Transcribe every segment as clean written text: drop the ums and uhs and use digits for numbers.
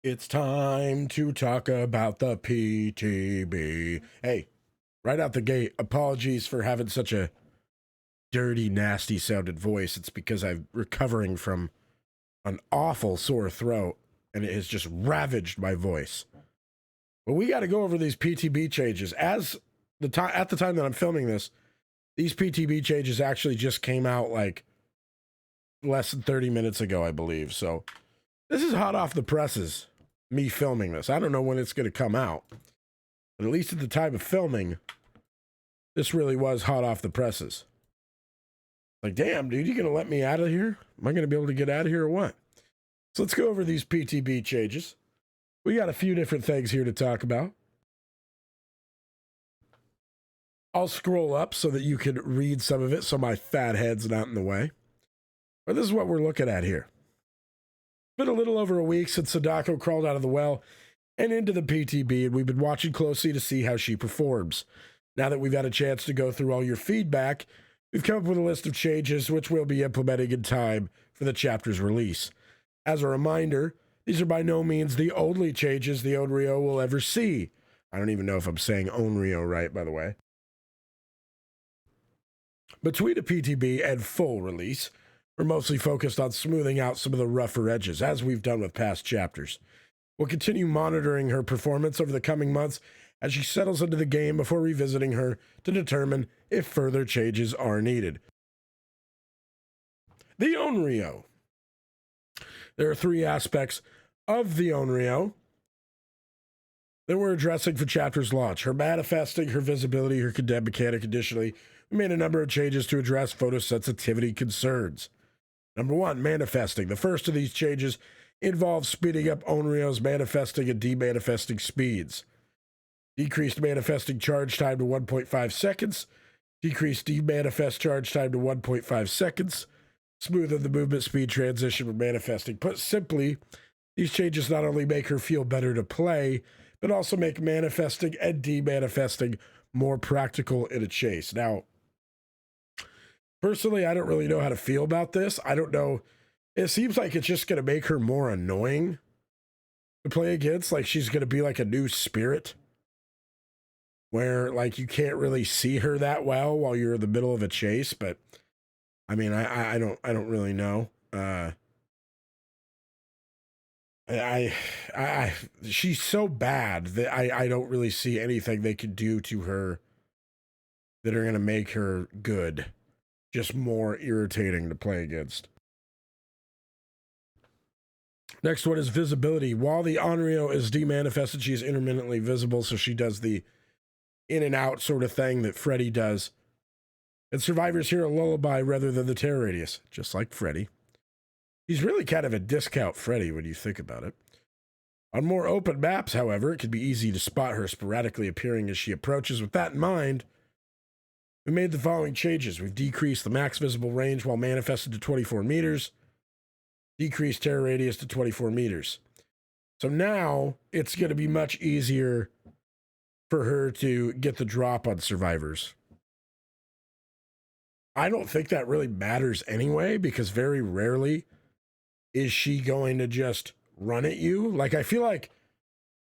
It's time to talk about the PTB. Hey, right out the gate, apologies for having such a dirty, nasty sounded voice. It's because I'm recovering from an awful sore throat and it has just ravaged my voice. But we got to go over these PTB changes. At the time that I'm filming this, these PTB changes actually just came out like less than 30 minutes ago, I believe. So this is hot off the presses, me filming this. I don't know when it's going to come out, but at least at the time of filming, this really was hot off the presses. Like, damn, dude, you going to let me out of here? Am I going to be able to get out of here or what? So let's go over these PTB changes. We got a few different things here to talk about. I'll scroll up so that you can read some of it so my fat head's not in the way. But this is what we're looking at here. Been a little over a week since Sadako crawled out of the well and into the PTB, and we've been watching closely to see how she performs. Now that we've had a chance to go through all your feedback, we've come up with a list of changes which we'll be implementing in time for the chapter's release. As a reminder, these are by no means the only changes the Onryo will ever see. I don't even know if I'm saying Onryo right, by the way. Between a PTB and full release, we're mostly focused on smoothing out some of the rougher edges, as we've done with past chapters. We'll continue monitoring her performance over the coming months as she settles into the game before revisiting her to determine if further changes are needed. The Onryo. There are three aspects of the Onryo that we're addressing for chapter's launch: her manifesting, her visibility, her condemned mechanic. Additionally, we made a number of changes to address photosensitivity concerns. Number one, manifesting. The first of these changes involves speeding up Onryo's manifesting and demanifesting speeds. Decreased manifesting charge time to 1.5 seconds. Decreased demanifest charge time to 1.5 seconds. Smoothen the movement speed transition from manifesting. Put simply, these changes not only make her feel better to play, but also make manifesting and demanifesting more practical in a chase. Now, personally, I don't really know how to feel about this. I don't know. It seems like it's just going to make her more annoying to play against. Like she's going to be like a new spirit where like you can't really see her that well while you're in the middle of a chase. But I mean, I don't really know. She's so bad that I don't really see anything they could do to her that are going to make her good. Just more irritating to play against. Next one is visibility. While the Onryo is demanifested, she is intermittently visible, so she does the in and out sort of thing that Freddy does. And survivors hear a lullaby rather than the terror radius, just like Freddy. He's really kind of a discount Freddy when you think about it. On more open maps, however, it can be easy to spot her sporadically appearing as she approaches. With that in mind, we made the following changes. We've decreased the max visible range while manifested to 24 meters. Decreased terror radius to 24 meters. So now it's going to be much easier for her to get the drop on survivors. I don't think that really matters anyway, because very rarely is she going to just run at you. Like, I feel like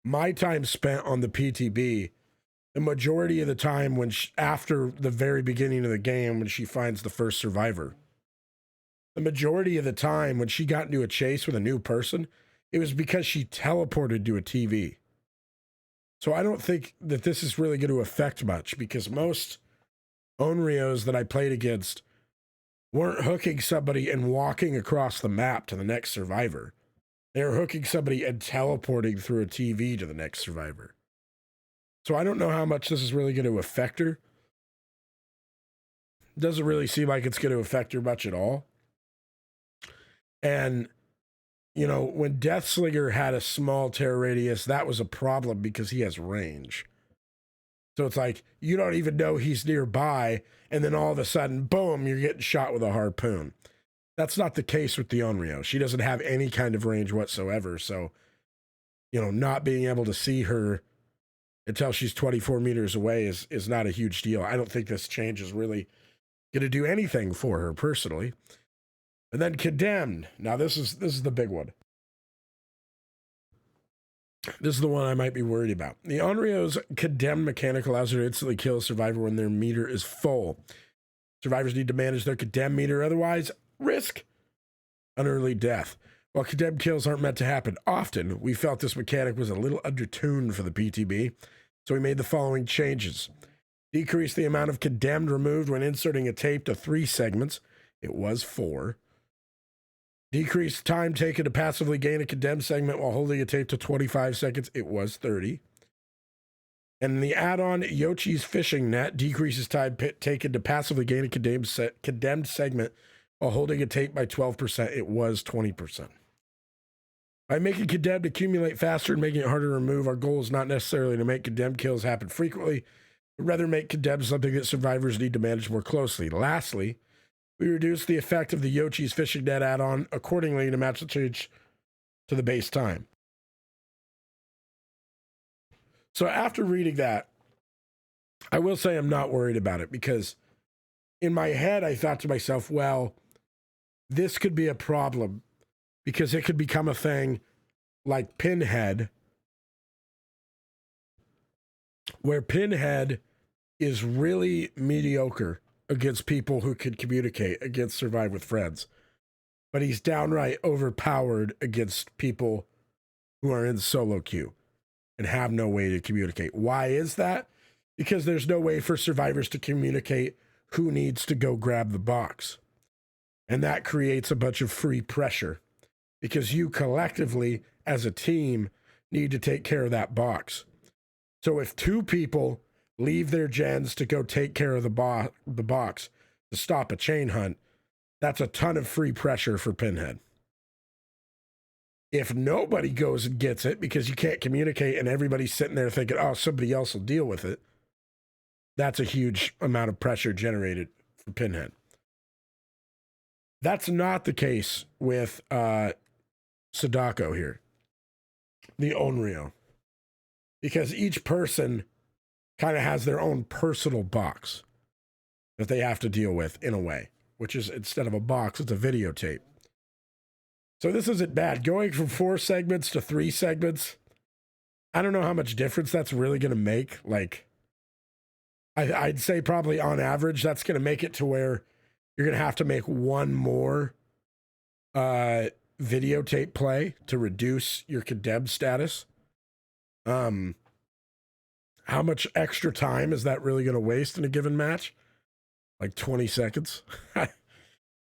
my time spent on the PTB, the majority of the time after the very beginning of the game, when she finds the first survivor, the majority of the time when she got into a chase with a new person, it was because she teleported to a TV. So I don't think that this is really going to affect much, because most Onryos that I played against weren't hooking somebody and walking across the map to the next survivor. They were hooking somebody and teleporting through a TV to the next survivor. So I don't know how much this is really going to affect her. Doesn't really seem like it's going to affect her much at all. And, you know, when Deathslinger had a small terror radius, that was a problem because he has range. So it's like, you don't even know he's nearby, and then all of a sudden, boom, you're getting shot with a harpoon. That's not the case with the Onryo. She doesn't have any kind of range whatsoever. So, you know, not being able to see her until she's 24 meters away is not a huge deal. I don't think this change is really going to do anything for her personally. And then condemned. Now this is the big one. This is the one I might be worried about. The Onryo's condemned mechanic allows her to instantly kill a survivor when their meter is full. Survivors need to manage their condemned meter, otherwise risk an early death. While condemned kills aren't meant to happen often, we felt this mechanic was a little undertuned for the PTB, so we made the following changes. Decrease the amount of condemned removed when inserting a tape to 3 segments. It was 4. Decrease time taken to passively gain a condemned segment while holding a tape to 25 seconds. It was 30. And the add-on Yochi's Fishing Net decreases time taken to passively gain a condemned segment while holding a tape by 12%. It was 20%. By making condemned accumulate faster and making it harder to remove, our goal is not necessarily to make condemned kills happen frequently, but rather make condemned something that survivors need to manage more closely. Lastly, we reduced the effect of the Yochi's Fishing Net add-on accordingly to match the change to the base time. So after reading that, I will say I'm not worried about it, because in my head I thought to myself, well, this could be a problem because it could become a thing like Pinhead, where Pinhead is really mediocre against people who can communicate, against survive with friends, but he's downright overpowered against people who are in solo queue and have no way to communicate. Why is that? Because there's no way for survivors to communicate who needs to go grab the box. And that creates a bunch of free pressure, because you collectively as a team need to take care of that box. So if 2 people leave their gens to go take care of the box to stop a chain hunt, that's a ton of free pressure for Pinhead. If nobody goes and gets it because you can't communicate and everybody's sitting there thinking, oh, somebody else will deal with it, that's a huge amount of pressure generated for Pinhead. That's not the case with Sadako here, the Onryo, because each person kind of has their own personal box that they have to deal with in a way, which is, instead of a box, it's a videotape. So this isn't bad. Going from 4 segments to 3 segments, I don't know how much difference that's really going to make. Like, I'd say probably on average, that's going to make it to where you're going to have to make 1 more videotape play to reduce your condemned status. How much extra time is that really going to waste in a given match? Like 20 seconds?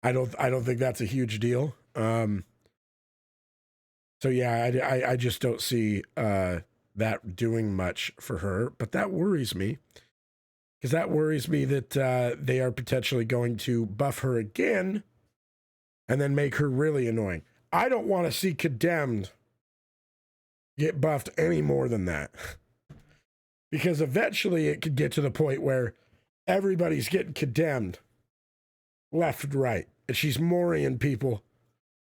I don't think that's a huge deal. So yeah, I just don't see that doing much for her, but that worries me, because that worries me that they are potentially going to buff her again and then make her really annoying. I don't want to see condemned get buffed any more than that, because eventually it could get to the point where everybody's getting condemned left and right, and she's Moriing people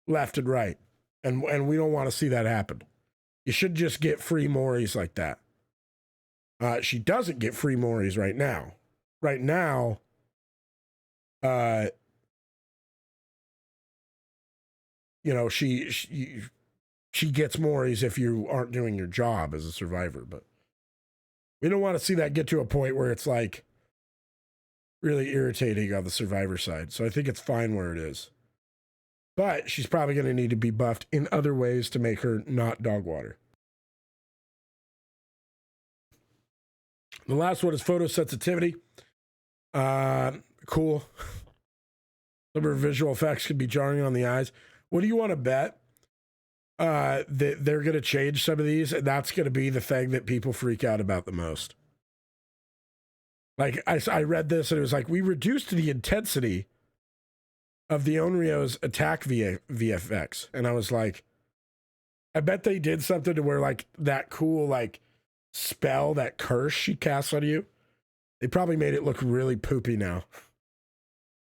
left and right, and we don't want to see that happen. You should just get free Moris like that. She doesn't get free Moris right now. Right now, you know, she gets Moris if you aren't doing your job as a survivor, but we don't want to see that get to a point where it's like really irritating on the survivor side. So I think it's fine where it is. But she's probably going to need to be buffed in other ways to make her not dog water. The last one is Photosensitivity. Cool. Some of her visual effects can be jarring on the eyes. What do you want to bet? That they're going to change some of these, and that's going to be the thing that people freak out about the most. Like, I read this, and it was like, we reduced the intensity of the Onryo's attack VFX. And I was like, I bet they did something to where, like, that cool, like, spell, that curse she casts on you, they probably made it look really poopy now.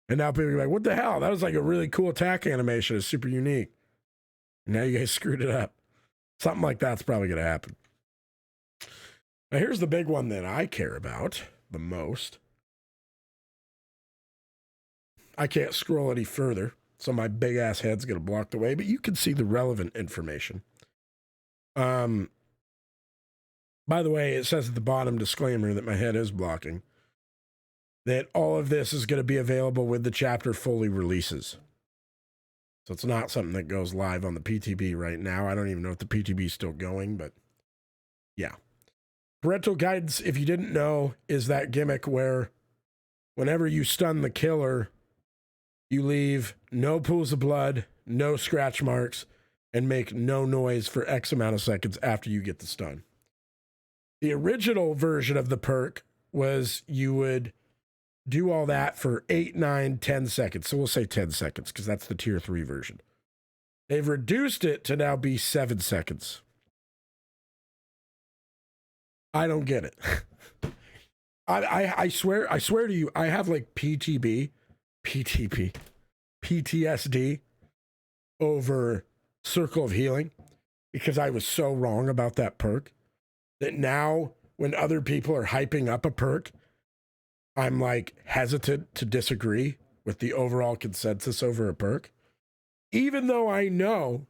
And now people are like, what the hell? That was like a really cool attack animation. It's super unique. And now you guys screwed it up. Something like that's probably going to happen. Now, here's the big one that I care about the most. I can't scroll any further, so my big ass head's going to block the way, but you can see the relevant information. By the way, it says at the bottom, disclaimer, that my head is blocking, that all of this is going to be available when the chapter fully releases. So it's not something that goes live on the PTB right now. I don't even know if the PTB is still going, but yeah. Parental guidance, if you didn't know, is that gimmick where whenever you stun the killer, you leave no pools of blood, no scratch marks, and make no noise for X amount of seconds after you get the stun. The original version of the perk was you would do all that for 8, 9, 10 seconds. So we'll say 10 seconds because that's the tier 3 version. They've reduced it to now be 7 seconds. I don't get it. I swear to you, I have like PTSD over Circle of Healing because I was so wrong about that perk that now when other people are hyping up a perk, I'm like hesitant to disagree with the overall consensus over a perk, even though I know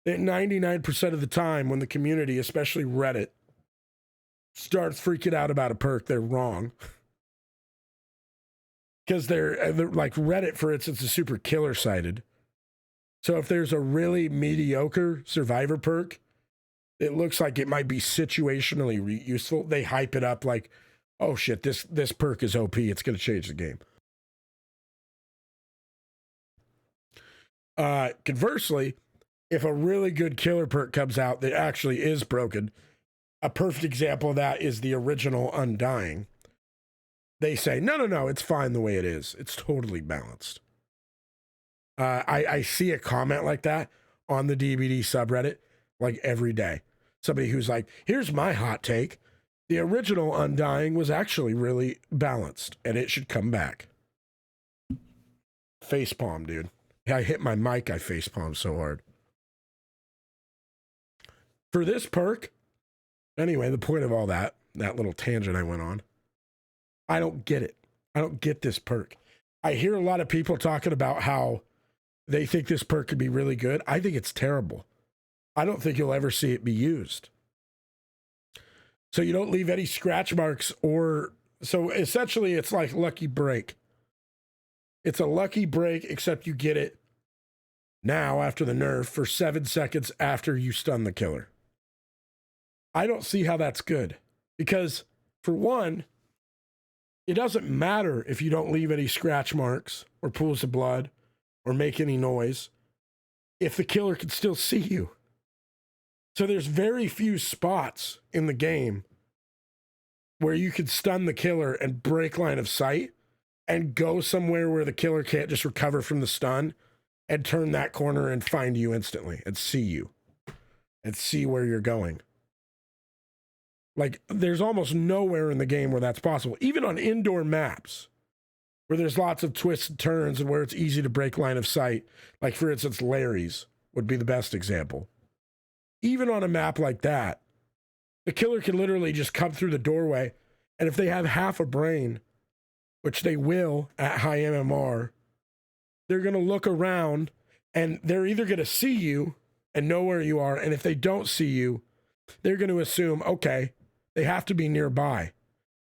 that 99% of the time when the community, especially Reddit, starts freaking out about a perk, they're wrong. Because they're like Reddit, for instance, is super killer sided. So if there's a really mediocre survivor perk, it looks like it might be situationally useful. They hype it up like, oh shit, this perk is OP. It's going to change the game. Conversely, if a really good killer perk comes out that actually is broken, a perfect example of that is the original Undying. They say, no, it's fine the way it is. It's totally balanced. I see a comment like that on the DBD subreddit like every day. Somebody who's like, here's my hot take. The original Undying was actually really balanced and it should come back. Facepalm, dude. I hit my mic, I facepalm so hard. For this perk, anyway, the point of all that little tangent I went on, I don't get it. I don't get this perk. I hear a lot of people talking about how they think this perk could be really good. I think it's terrible. I don't think you'll ever see it be used. So you don't leave any scratch marks so essentially it's like Lucky Break. It's a lucky break, except you get it now after the nerf for 7 seconds after you stun the killer. I don't see how that's good because, for one, it doesn't matter if you don't leave any scratch marks or pools of blood or make any noise if the killer can still see you. So there's very few spots in the game where you can stun the killer and break line of sight and go somewhere where the killer can't just recover from the stun and turn that corner and find you instantly and see you and see where you're going. Like, there's almost nowhere in the game where that's possible. Even on indoor maps where there's lots of twists and turns and where it's easy to break line of sight, like, for instance, Larry's would be the best example. Even on a map like that, the killer can literally just come through the doorway, and if they have half a brain, which they will at high MMR, they're going to look around, and they're either going to see you and know where you are, and if they don't see you, they're going to assume, okay, they have to be nearby.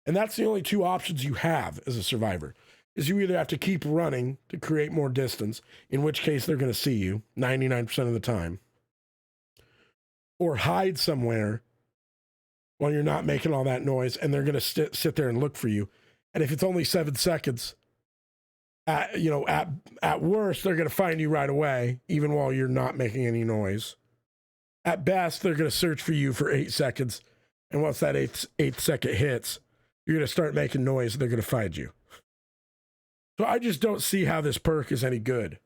And that's the only two options you have as a survivor, is you either have to keep running to create more distance, in which case they're going to see you 99% of the time, or hide somewhere while you're not making all that noise, and they're going to sit there and look for you. And if it's only 7 seconds, at worst, they're going to find you right away, even while you're not making any noise. At best, they're going to search for you for 8 seconds. And once that eighth second hits, you're going to start making noise and they're going to find you. So I just don't see how this perk is any good.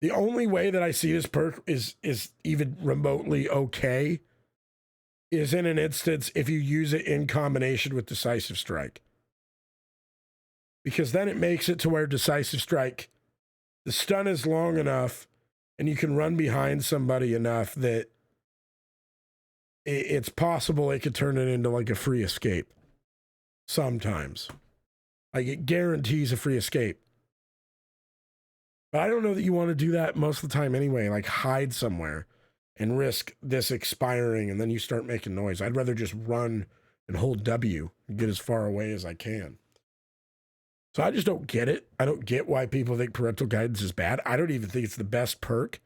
The only way that I see this perk is even remotely okay is in an instance if you use it in combination with Decisive Strike. Because then it makes it to where Decisive Strike, the stun is long enough and you can run behind somebody enough that it's possible it could turn it into like a free escape. Sometimes. Like, it guarantees a free escape. But I don't know that you want to do that most of the time anyway, like hide somewhere and risk this expiring and then you start making noise. I'd rather just run and hold W and get as far away as I can. So I just don't get it. I don't get why people think parental guidance is bad. I don't even think it's the best perk,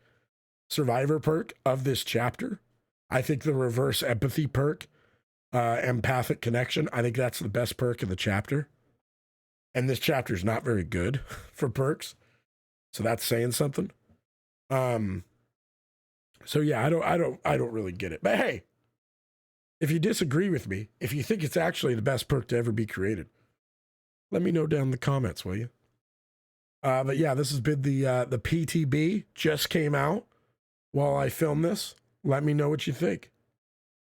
survivor perk of this chapter. I think the reverse empathy perk, empathic connection, I think that's the best perk in the chapter. And this chapter is not very good for perks. So that's saying something. So yeah, I don't really get it. But hey, if you disagree with me, if you think it's actually the best perk to ever be created, let me know down in the comments, will you? But yeah, this has been the PTB. Just came out while I filmed this. Let me know what you think.